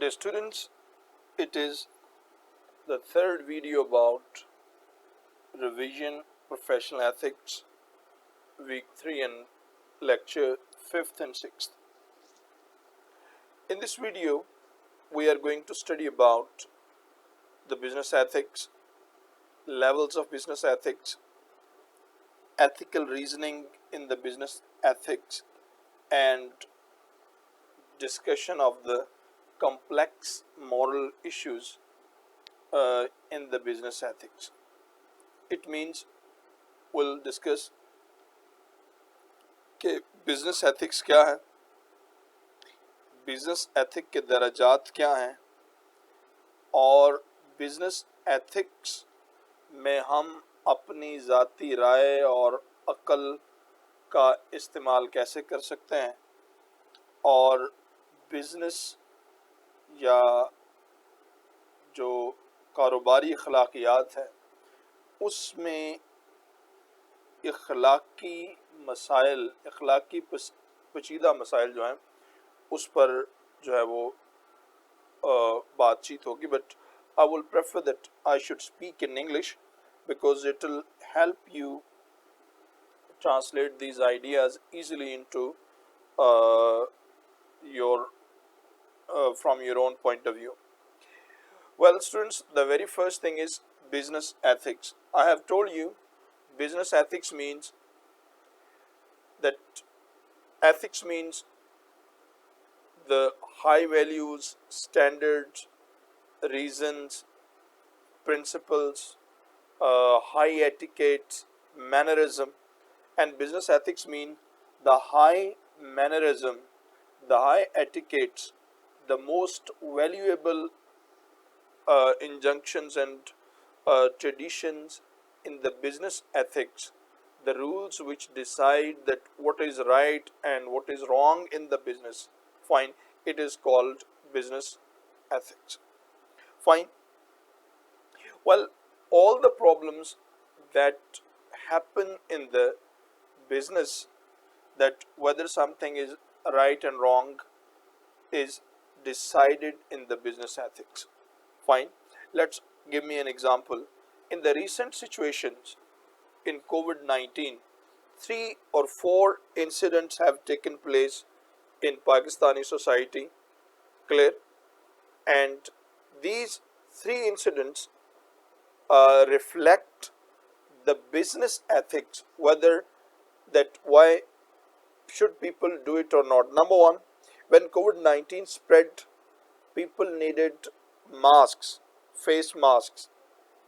Dear students, it is the third video about revision professional ethics week 3 and lecture 5th and 6th. In this video, we are going to study about the business ethics, levels of business ethics, ethical reasoning in the business ethics, and discussion of the complex moral issues in the business ethics. It means we'll discuss कि business ethics क्या है, business ethic के दर्जात क्या हैं, और business ethics में हम अपनी ज़ाती राय और अक्ल का इस्तेमाल कैसे कर सकते हैं, और बिजनेस या जो कारोबारी अखलाकियात है उसमें इखलाकी मसाइल, इखलाकी पेचीदा मसाइल जो हैं उस पर जो है वो बातचीत होगी. But I will prefer that I should speak in English because it will help you translate these ideas easily into your from your own point of view. Well, students, the very first thing is business ethics. I have told you business ethics means that ethics means the high values, standards, reasons, principles, high etiquette, mannerism, and business ethics mean the high mannerism, the high etiquettes, the most valuable injunctions and traditions in the business ethics, the rules which decide that what is right and what is wrong in the business. Fine, it is called business ethics. Fine. Well, all the problems that happen in the business, that whether something is right and wrong, is decided in the business ethics. Fine. Let's give me an example. In the recent situations in COVID-19, 3 or 4 incidents have taken place in Pakistani society. Clear? And these 3 incidents reflect the business ethics, whether that why should people do it or not. Number one, when COVID-19 spread, people needed masks, face masks,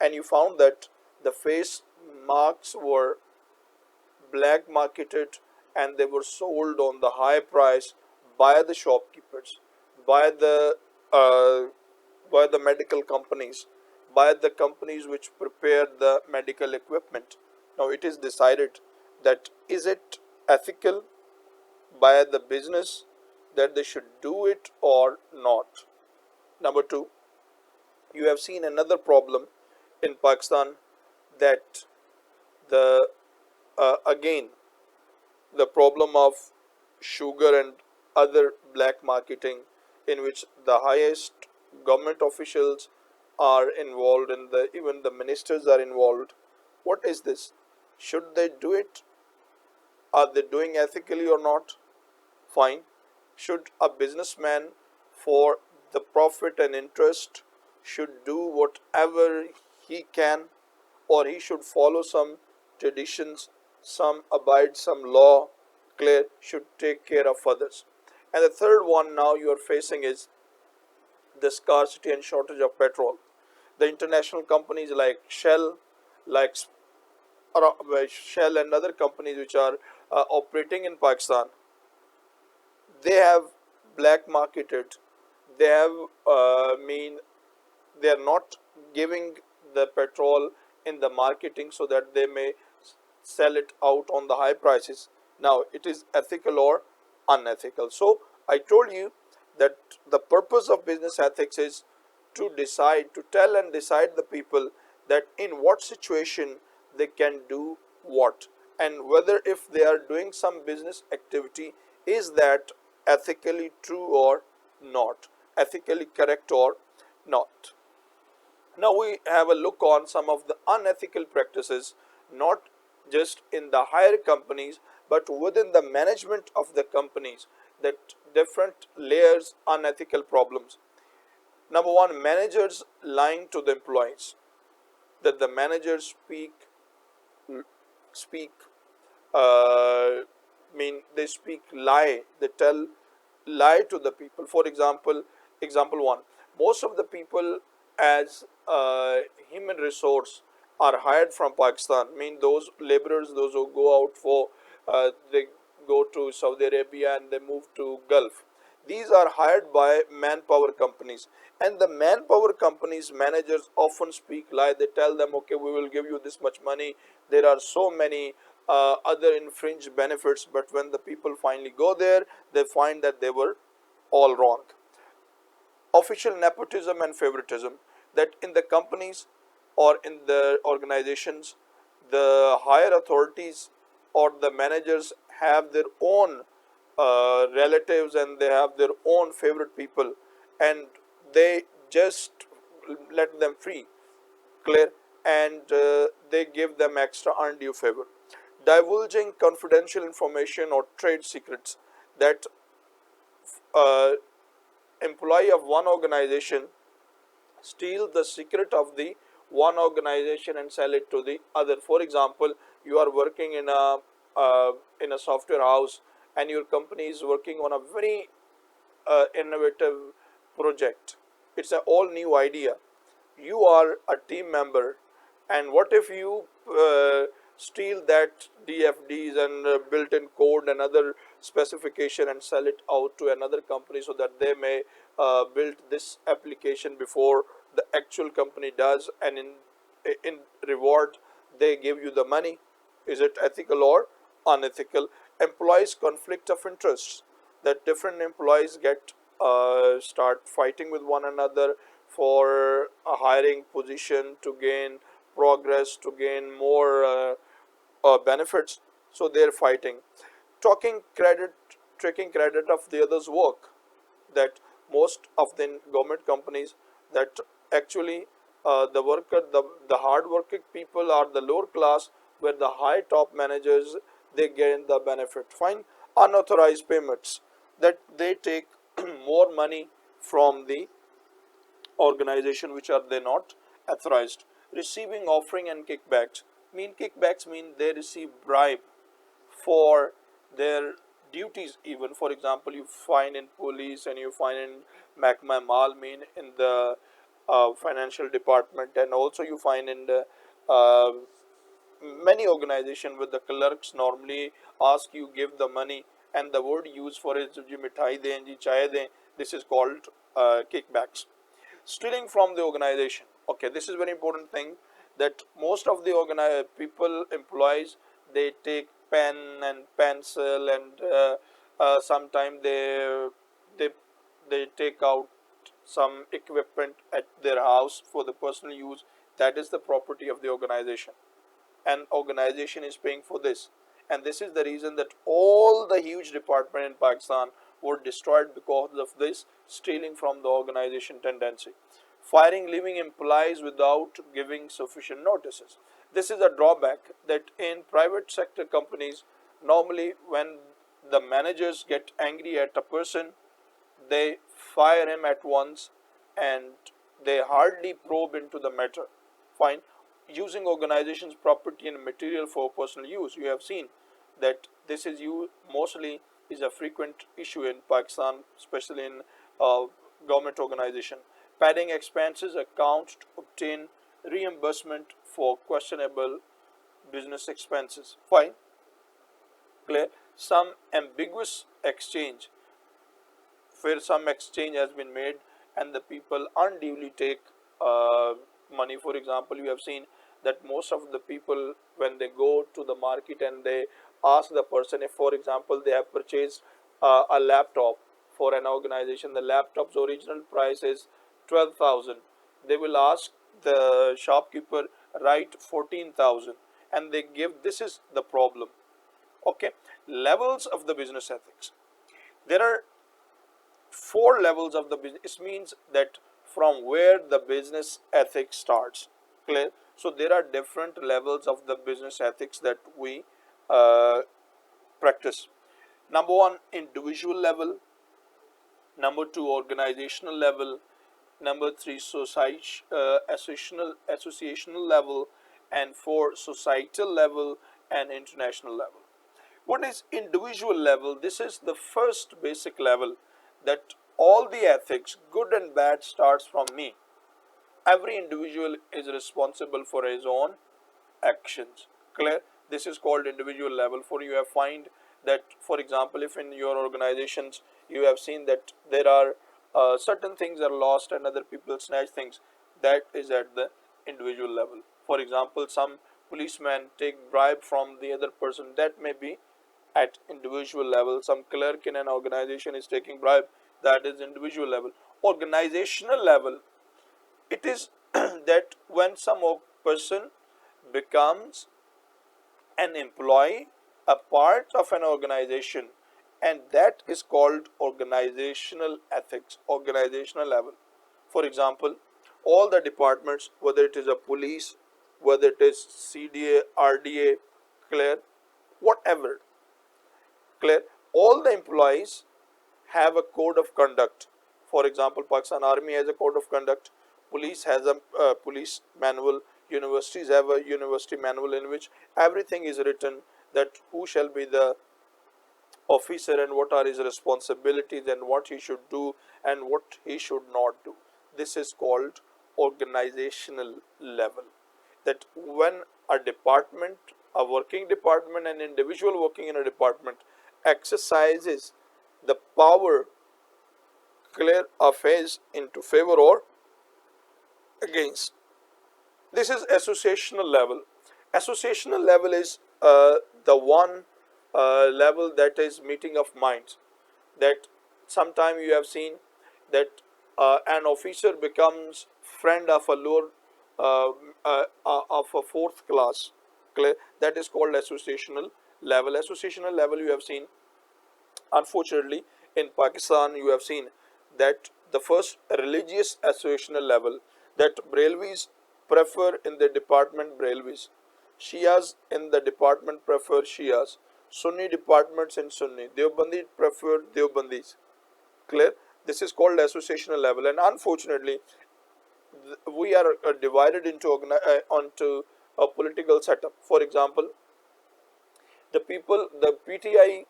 and you found that the face masks were black marketed and they were sold on the high price by the shopkeepers, by the uh, by the medical companies, by the companies which prepare the medical equipment. Now it is decided that is it ethical by the business that they should do it or not. Number two, you have seen another problem in Pakistan, that the again the problem of sugar and other black marketing, in which the highest government officials are involved and even the ministers are involved. What is this? Should they do it? Are they doing ethically or not? Fine. Should a businessman, for the profit and interest, should do whatever he can, or he should follow some traditions, some abide some law, clear, should take care of others. And the third one now you are facing is the scarcity and shortage of petrol. The international companies like like Shell and other companies which are operating in Pakistan, they have black marketed, they have they are not giving the petrol in the marketing so that they may sell it out on the high prices. Now it is ethical or unethical. So I told you that the purpose of business ethics is to decide, to tell and decide the people that in what situation they can do what, and whether if they are doing some business activity, is that ethically true or not. ethically correct or not. Now we have a look on some of the unethical practices, not just in the higher companies, but within the management of the companies, that different layers unethical problems. Number one, managers lying to the employees, that the managers speak mean they speak lie, they tell lie to the people. For example one, most of the people as human resource are hired from Pakistan, mean those laborers, those who go out for they go to Saudi Arabia and they move to Gulf. These are hired by manpower companies, and the manpower companies managers often speak lie. They tell them, okay, we will give you this much money, there are so many other infringed benefits, but when the people finally go there, they find that they were all wrong. Official nepotism and favoritism, that in the companies or in the organizations, the higher authorities or the managers have their own relatives and they have their own favorite people, and they just let them free, clear, and they give them extra undue favor. Divulging confidential information or trade secrets, that uh, employee of one organization steal the secret of the one organization and sell it to the other. For example, you are working in a software house, and your company is working on a very innovative project. It's an all new idea. You are a team member, and what if you steal that DFDs and built-in code and other specification and sell it out to another company so that they may build this application before the actual company does, and in reward they give you the money? Is it ethical or unethical? Employees conflict of interests, that different employees get start fighting with one another for a hiring position to gain progress, to gain more benefits, so they're fighting. Talking credit, taking credit of the other's work, that most of the government companies, that actually the hard working people are the lower class, where the high top managers they gain the benefit. Fine. Unauthorized payments, that they take more money from the organization which are they not authorized. Receiving offering and kickbacks, kickbacks mean they receive bribe for their duties. Even for example, you find in police and you find in Mahkama Mal, in the financial department, and also you find in the uh, many organization with the clerks normally ask you give the money, and the word used for it is ji mithai dein, ji chai dein. This is called kickbacks. Stealing from the organization, okay, this is very important thing, that most of the people employees, they take pen and pencil and sometimes they they take out some equipment at their house for the personal use. That is the property of the organization, and organization is paying for this, and this is the reason that all the huge department in Pakistan were destroyed because of this stealing from the organization tendency. Firing leaving employees without giving sufficient notices, this is a drawback, that in private sector companies, normally when the managers get angry at a person, they fire him at once, and they hardly probe into the matter. Fine. Using organization's property and material for personal use, you have seen that this is you mostly is a frequent issue in Pakistan, especially in government organization. Padding expenses account to obtain reimbursement for questionable business expenses. Fine, clear. Some ambiguous exchange, where some exchange has been made and the people unduly take money. For example, you have seen that most of the people, when they go to the market and they ask the person, if for example they have purchased a laptop for an organization, the laptop's original price is 12,000, they will ask the shopkeeper write 14,000, and they give. This is the problem. Okay. Levels of the business ethics, there are four levels of the business. It means that from where the business ethics starts. Clear? So there are different levels of the business ethics that we practice. Number one, individual level. Number two, organizational level. Number three, associational level. And four, societal level and international level. What is individual level? This is the first basic level, that all the ethics, good and bad, starts from me. Every individual is responsible for his own actions. Clear? This is called individual level. For you have find that, for example, if in your organizations you have seen that there are certain things are lost and other people snatch things, that is at the individual level. For example, some policemen take bribe from the other person, that may be at individual level. Some clerk in an organization is taking bribe, that is individual level. Organizational level, it is that when some person becomes an employee, a part of an organization, and that is called organizational ethics, organizational level. For example, all the departments, whether it is a police, whether it is CDA, RDA, clear, whatever, clear, all the employees have a code of conduct. For example, Pakistan Army has a code of conduct, police has a police manual, universities have a university manual in which everything is written, that who shall be the officer and what are his responsibilities and what he should do and what he should not do. This is called organizational level. That when a department, a working department, an individual working in a department exercises the power, clear, of his into favor or against. This is associational level. Associational level is the one level that is meeting of minds. That sometime you have seen that an officer becomes friend of a lower of a fourth class. Clear? That is called associational level. Associational level you have seen. Unfortunately, in Pakistan, you have seen that the first religious associational level, that Brailwis prefer in the department Brailwis, Shias in the department prefer Shias, Sunni departments in Sunni, Deobandi prefer Deobandis. Clear? This is called associational level, and unfortunately, we are divided into onto a political setup. For example, the people, the PTI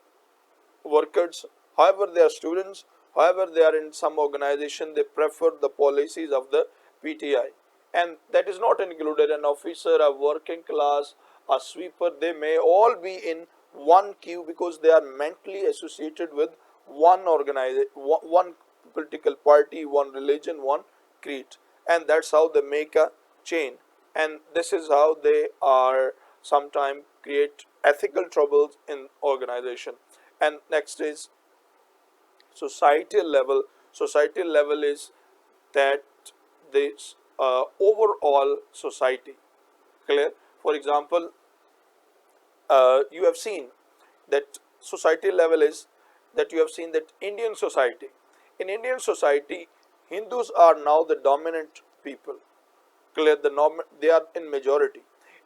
workers, however they are students, however they are in some organization, they prefer the policies of the PTI, and that is not included an officer, a working class, a sweeper. They may all be in one queue because they are mentally associated with one organization, one political party, one religion, one creed, and that's how they make a chain, and this is how they are sometimes create ethical troubles in organization. And next is societal level. Societal level is that this overall society. Clear? For example, you have seen that societal level is that you have seen that Indian society. In Indian society, Hindus are now the dominant people. Clear? They are in majority,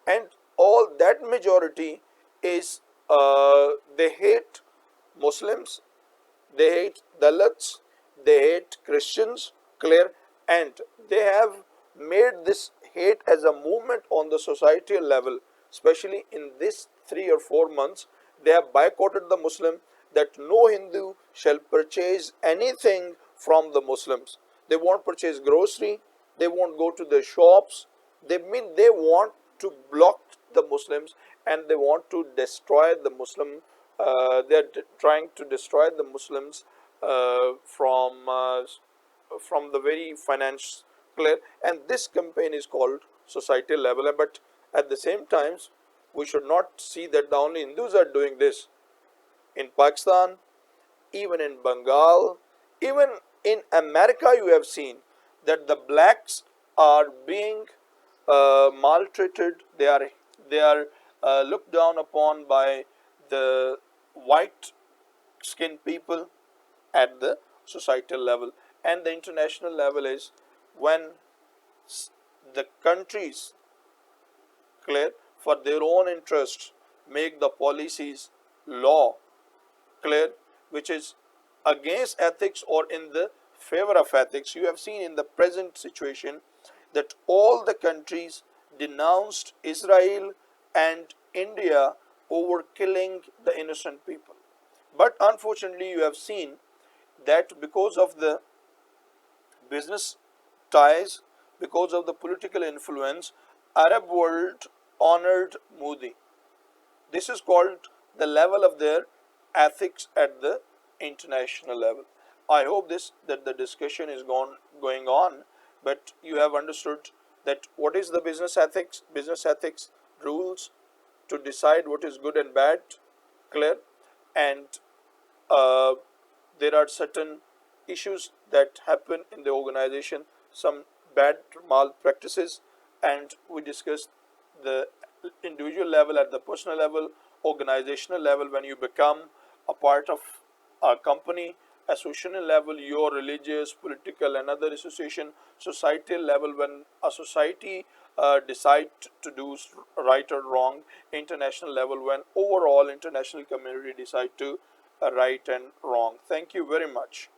and all that majority is they hate Muslims, they hate Dalits, they hate Christians, clear, and they have made this hate as a movement on the societal level, especially in this 3 or 4 months. They have boycotted the Muslim, that no Hindu shall purchase anything from the Muslims. They won't purchase grocery, they won't go to the shops. They want to block the Muslims, and they want to destroy the Muslim. They are trying to destroy the Muslims from the very finance, clear. And this campaign is called societal level. But at the same times, we should not see that the only Hindus are doing this. In Pakistan, even in Bengal, even in America, you have seen that the blacks are being maltreated. They are looked down upon by the white skinned people at the societal level, and the international level is when the countries, clear, for their own interests make the policies law, clear, which is against ethics or in the favor of ethics. You have seen in the present situation that all the countries denounced Israel and India over killing the innocent people. But unfortunately, you have seen that because of the business ties, because of the political influence, Arab world honored Modi. This is called the level of their ethics at the international level. I hope this that the discussion is going on, but you have understood that what is the business ethics? Business ethics rules to decide what is good and bad, clear, and uh, there are certain issues that happen in the organization, some bad malpractices, and we discussed the individual level, at the personal level, organizational level, when you become a part of a company, association level, your religious, political, and other association, societal level, when a society decide to do right or wrong, international level, when overall international community decide to right and wrong. Thank you very much.